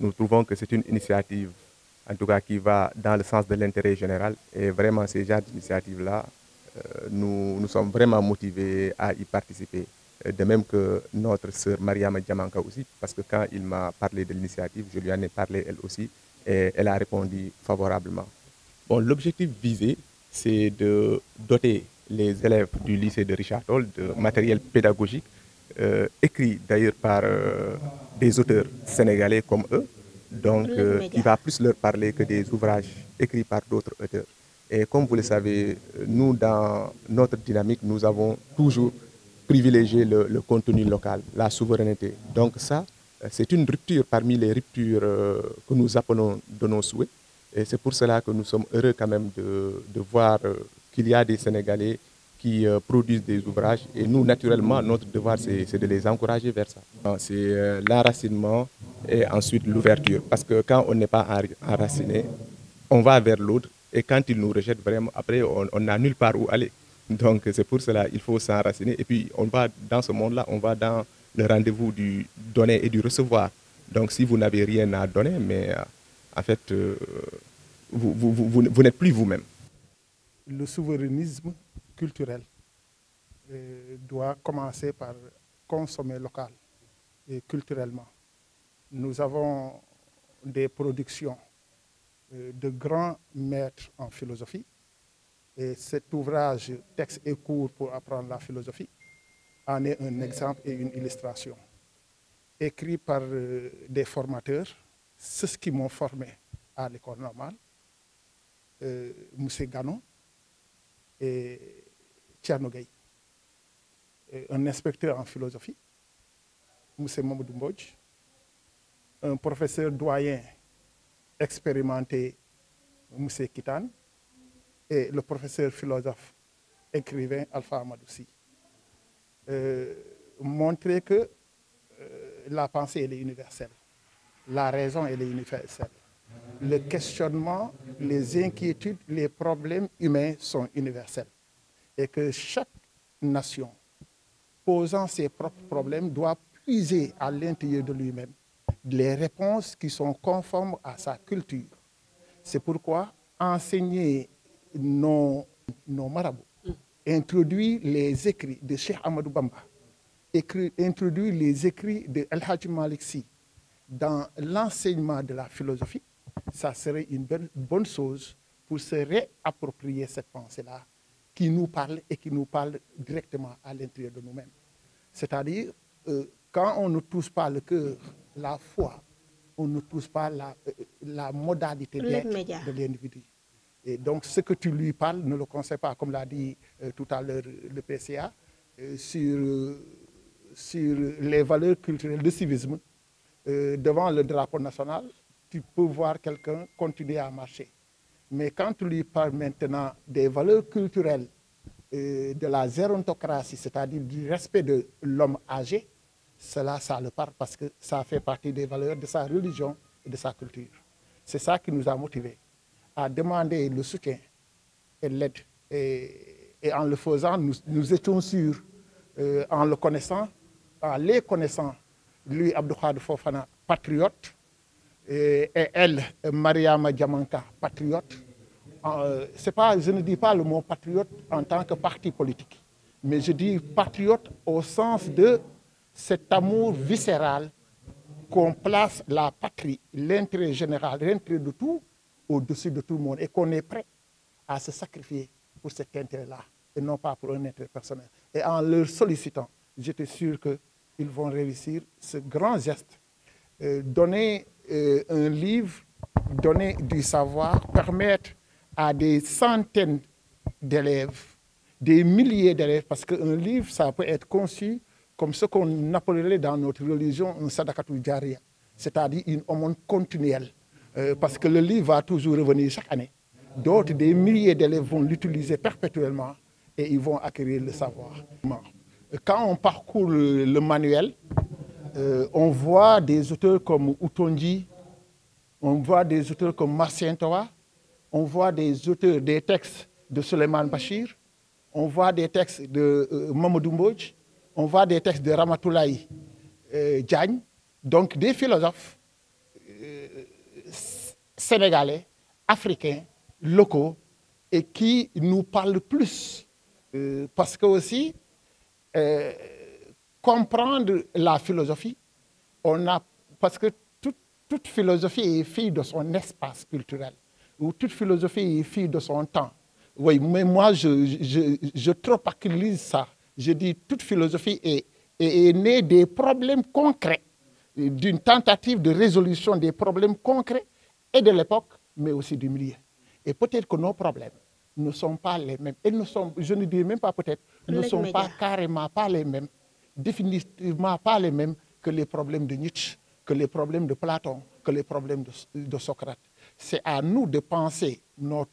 Nous trouvons que c'est une initiative, en tout cas, qui va dans le sens de l'intérêt général. Et vraiment, ces genres d'initiatives-là, nous sommes vraiment motivés à y participer. De même que notre sœur Mariama Diamanka aussi, parce que quand il m'a parlé de l'initiative, je lui en ai parlé elle aussi, et elle a répondu favorablement. Bon, l'objectif visé, c'est de doter les élèves du lycée de Richard Toll de matériel pédagogique, écrit d'ailleurs par des auteurs sénégalais comme eux, donc qui va plus leur parler que des ouvrages écrits par d'autres auteurs. Et comme vous le savez, nous, dans notre dynamique, nous avons toujours privilégié le contenu local, la souveraineté. Donc ça, c'est une rupture parmi les ruptures que nous appelons de nos souhaits. Et c'est pour cela que nous sommes heureux quand même de voir qu'il y a des Sénégalais qui produisent des ouvrages. Et nous, naturellement, notre devoir, c'est de les encourager vers ça. C'est l'enracinement et ensuite l'ouverture. Parce que quand on n'est pas enraciné, on va vers l'autre. Et quand ils nous rejettent vraiment, après, on n'a nulle part où aller. Donc, c'est pour cela qu'il faut s'enraciner. Et puis, on va dans ce monde-là, on va dans le rendez-vous du donner et du recevoir. Donc, si vous n'avez rien à donner, mais en fait, vous n'êtes plus vous-même. Le souverainisme culturel doit commencer par consommer local et culturellement. Nous avons des productions de grands maîtres en philosophie. Et cet ouvrage, Texte et cours pour apprendre la philosophie, en est un exemple et une illustration. Écrit par des formateurs, ceux qui m'ont formé à l'école normale, Moussé Ganon et Tcherno Gueye. Un inspecteur en philosophie, Moussé Mamadou Mbodj, un professeur doyen expérimenté, Moussé Kitane, et le professeur philosophe écrivain Alpha Amadou-Sy. Montrer que la pensée elle est universelle, la raison elle est universelle. Le questionnement, les inquiétudes, les problèmes humains sont universels. Et que chaque nation, posant ses propres problèmes, doit puiser à l'intérieur de lui-même les réponses qui sont conformes à sa culture. C'est pourquoi enseigner nos marabouts, introduire les écrits de Cheikh Ahmadou Bamba, introduire les écrits de El Hadji Malick Sy dans l'enseignement de la philosophie, ça serait une bonne chose pour se réapproprier cette pensée-là qui nous parle et qui nous parle directement à l'intérieur de nous-mêmes. C'est-à-dire, quand on ne touche pas le cœur, la foi, on ne touche pas la modalité d'être de l'individu. Et donc, ce que tu lui parles ne le conseille pas, comme l'a dit tout à l'heure le PCA, sur les valeurs culturelles du civisme. Devant le drapeau national, tu peux voir quelqu'un continuer à marcher. Mais quand tu lui parles maintenant des valeurs culturelles, de la gérontocratie, c'est-à-dire du respect de l'homme âgé, cela, ça le parle parce que ça fait partie des valeurs de sa religion et de sa culture. C'est ça qui nous a motivés à demander le soutien et l'aide. Et en le faisant, nous étions sûrs, en le connaissant, en les connaissant, lui, Abdou Khadre Fofana, patriote, et elle, Mariama Diamanka, patriote. Je ne dis pas le mot patriote en tant que parti politique, mais je dis patriote au sens de cet amour viscéral qu'on place la patrie, l'intérêt général, l'intérêt de tout, au-dessus de tout le monde et qu'on est prêt à se sacrifier pour cet intérêt-là et non pas pour un intérêt personnel. Et en leur sollicitant, j'étais sûr qu'ils vont réussir ce grand geste. Donner un livre, donner du savoir, permettre à des centaines d'élèves, des milliers d'élèves, parce qu'un livre, ça peut être conçu comme ce qu'on appellerait dans notre religion un sadakatul jariya, c'est-à-dire une aumône continuelle. Parce que le livre va toujours revenir chaque année. D'autres, des milliers d'élèves vont l'utiliser perpétuellement et ils vont acquérir le savoir. Quand on parcourt le manuel, on voit des auteurs comme Outondi, on voit des auteurs comme Marcien Toa, on voit des auteurs des textes de Souleymane Bachir, on voit des textes de Mamadou Mbodj, on voit des textes de Ramatoulaye Diagne, donc des philosophes sénégalais, africains, locaux, et qui nous parlent plus. Parce que aussi, comprendre la philosophie, parce que toute philosophie est fille de son espace culturel, ou toute philosophie est fille de son temps. Oui, mais moi, je tropicalise ça. Je dis toute philosophie est née des problèmes concrets, d'une tentative de résolution des problèmes concrets et de l'époque, mais aussi du milieu. Et peut-être que nos problèmes ne sont pas les mêmes. Et je ne dis même pas peut-être, ne sont pas carrément pas les mêmes, définitivement pas les mêmes que les problèmes de Nietzsche, que les problèmes de Platon, que les problèmes de Socrate. C'est à nous de penser nos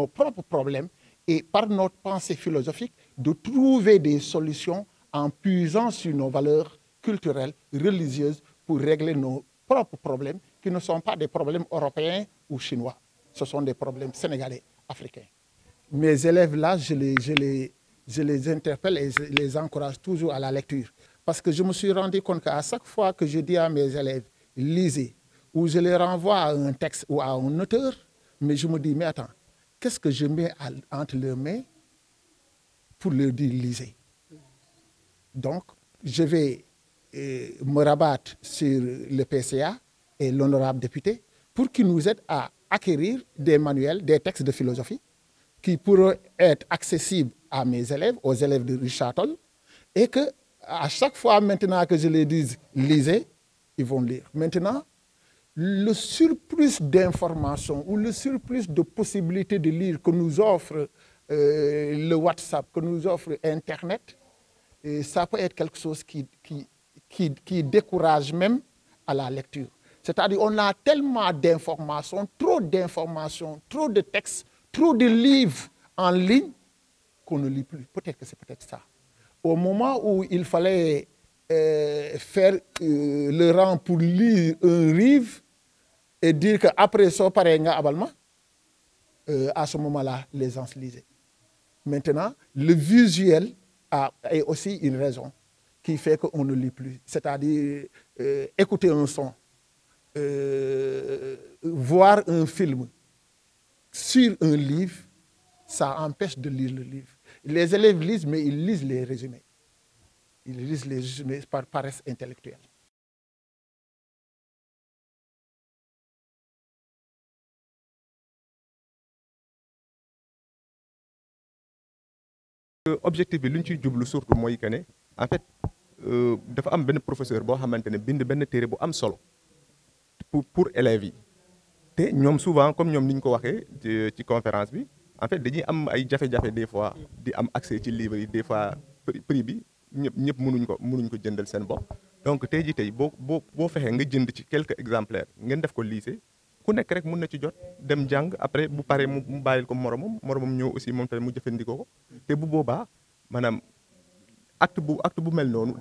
propres problèmes et par notre pensée philosophique, de trouver des solutions en puisant sur nos valeurs culturelles, religieuses, pour régler nos propres problèmes qui ne sont pas des problèmes européens ou chinois. Ce sont des problèmes sénégalais, africains. Mes élèves là, je les interpelle et je les encourage toujours à la lecture. Parce que je me suis rendu compte qu'à chaque fois que je dis à mes élèves, lisez, ou je les renvoie à un texte ou à un auteur, mais je me dis, mais attends, qu'est-ce que je mets entre leurs mains pour leur dire lisez? Donc, je vais me rabattre sur le PCA et l'honorable député pour qu'ils nous aident à acquérir des manuels, des textes de philosophie qui pourront être accessibles à mes élèves, aux élèves de Richard Toll, et que à chaque fois maintenant que je les dis lisez, ils vont lire. Maintenant, le surplus d'informations ou le surplus de possibilités de lire que nous offre le WhatsApp, que nous offre Internet, ça peut être quelque chose qui décourage même à la lecture. C'est-à-dire on a tellement d'informations, trop de textes, trop de livres en ligne qu'on ne lit plus. Peut-être que c'est peut-être ça. Au moment où il fallait faire le rang pour lire un livre et dire qu'après ça, pareil, abalma, à ce moment-là, les gens se lisaient. Maintenant, le visuel est aussi une raison qui fait qu'on ne lit plus. C'est-à-dire écouter un son, voir un film sur un livre, ça empêche de lire le livre. Les élèves lisent, mais ils lisent les résumés. Ils lisent les résumés par paresse intellectuelle. Objectif bi lu ñu ciy jublu surtout mooy que ne en fait dafa am benn professeur boo xamante ne bind benn téere bu am solo pour élèves yi te ñoom souvent comme ñoom ni ñu ko waxee ci conférence bi en fait dañuy am ay jafe-jafe des fois di am accès ci livre yi des fois prix bi ñëpp mënuñ ko jëndal seen bopp. donc tey jii boo fexee nga jënd ci quelques exemplaires ngeen def ko lycée ku nekk rek mun na ci jot dem jàng après bu paree mu bàyyil ko moromam ñëw aussi moom tamit mu jëfandikoo ko te bu boobaa maanaam acte bu mel noonu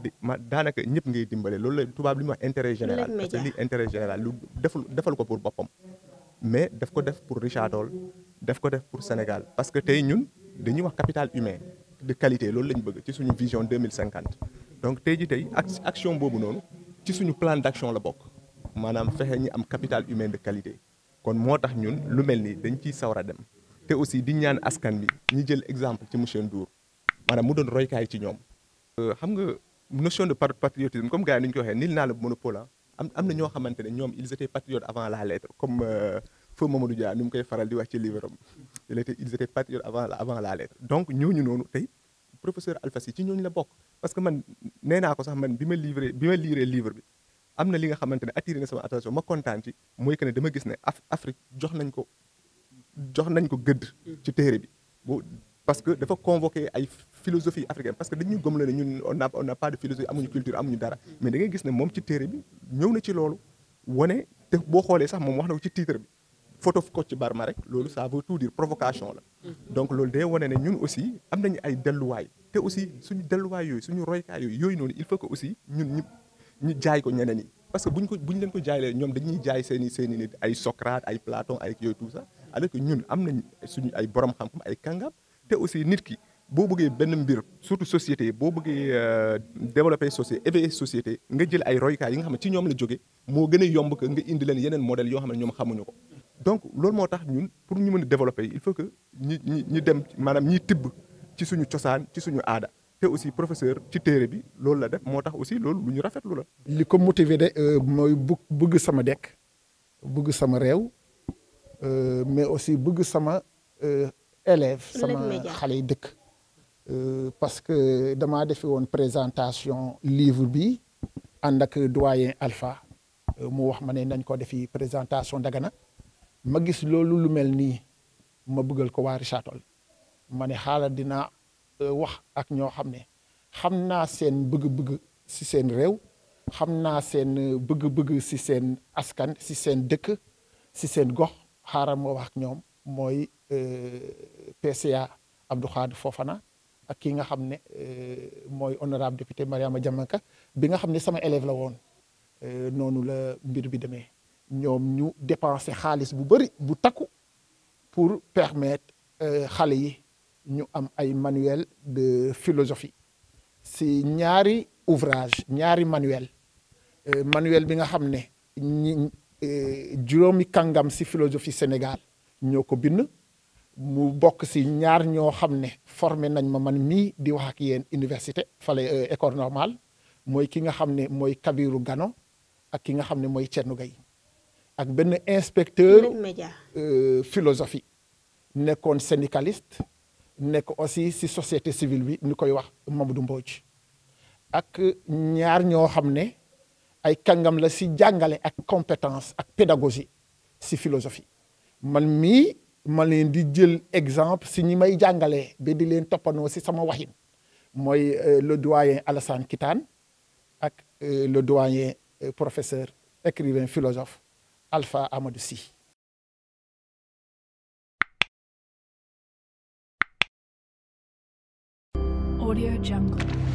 daanaka ñëpp ngay dimbale loolu la tubaab li ñuy wax intérêt général. parce que lii intérêt général lu defal ko pour boppam. mais daf ko def pour Richard Toll daf ko def pour Sénégal parce que tey ñun dañuy wax capital humain de qualité loolu lañ bëgg ci suñu vision 2050 donc tey action boobu noonu ci suñu plan d'action la bokk. maanaam fexe ñi am capital humain de qualité kon moo tax ñun lu mel ni dañ ciy sawar a dem te aussi di ñaan askan bi ñi jël exemple ci monsieur Ndour maanaam mu doon roykaay ci ñoom. xam nga notion de patriotisme comme gars yi ni ñu ko waxee nil naa la monopole am na ñoo xamante ne ñoom ils étaient patriotes avant la lettre comme feu Mamadou Dia ni mu koy faral di wax ci livre am ils étaient patriotes avant la lettre donc ñooñu noonu tey professeur Alpha Sy ci ñooñu la bokk parce que man nee naa ko sax man bi ma liiree livre bi. am na li nga xamante ne attiré na sama attention ma kontaan ci mooy que ne dama gis ne Afrique jox nañ ko gëdd ci téere bi parce que dafa convoqué ay philosophie africaine parce que dañu gëm la ne ñun on n'a pas de philosophie amuñu culture amuñu dara mais da ngay gis ne moom ci téere bi ñëw na ci loolu wane te boo xoolee sax moom wax na ko ci titre bi photo Kocc Barma rek loolu ça veut tout dire provocation la donc loolu day wane ne ñun aussi am nañu ay delluwaay te aussi suñu delluwaay yooyu suñu roykaay yooyu noonu il faut que aussi ñun ñu jaay ko ñeneen yi parce que buñ leen ko jaaylee ñoom dañuy jaay seeni nit ay Socrate ay Platon ay yooyu tout ça alors que ñun am nañ suñu ay borom xam-xam ay kàngam te aussi nit ki boo bëggee benn mbir surtout société boo bëggee développer société éveiller société nga jël ay roykaay yi nga xam ne ci ñoom la jóge moo gën a yomb que nga indi leen yeneen modèle yoo xam ne ñoom xamuñu ko donc loolu moo tax ñun pour ñu mën a développer il faut que ñi dem maanaam ñiy tibb ci suñu cosaan ci suñu aada te aussi professeur ci téere bi loolu la def moo tax aussi loolu lu ñu rafetlu la. li ko motiver de mooy bëgg sama dekk bëgg sama réew mais aussi bëgg sama élève sama xale yi dëkk parce que damaa defe woon présentation livre bi ànd ak doyen Alpha mu wax ma ne nañ ko defi présentation Dagana ma gis loolu lu mel nii ma bëggal ko waa Richard Toll ma ne xaaral dinaa wax ak ñoo xam ne xam naa seen bëgg-bëgg si seen réew xam naa seen bëgg-bëgg si seen askan si seen dëkk si seen gox xaaral ma wax ak ñoom mooy PCA Abdou Khadre Fofana ak ki nga xam ne mooy honorable député Mariama Diamanka bi nga xam ne sama élève la woon noonu la mbir bi demee ñoom ñu dépenser xaalis bu bëri bu takku pour permettre xale yi ñu am ay manuel de philosophie si ñaari ouvrage ñaari manuel manuel bi nga xam ne ñi juróomi kàngam si philosophie Sénégal ñoo ko bind mu bokk si ñaar ñoo xam ne formé nañ ma man mii di wax ak yéen université fale école normale mooy ki nga xam ne mooy Kabiru Gano ak ki nga xam ne mooy Thierno Gaye ak benn inspecteur philosophie nekkoon syndicaliste nekk aussi si société civile bi ñu koy wax Mamadou Mbodj ak ñaar ñoo xam ne ay kàngam la si jàngale ak compétence ak pédagogie si philosophie man mii ma leen di jël exemple si ñi may jàngalee ba di leen toppanoo si sama waxin mooy le doyen Alassane Kitane ak le doyen professeur écrivain philosophe Alpha Amadou Sy. Audio Jungle.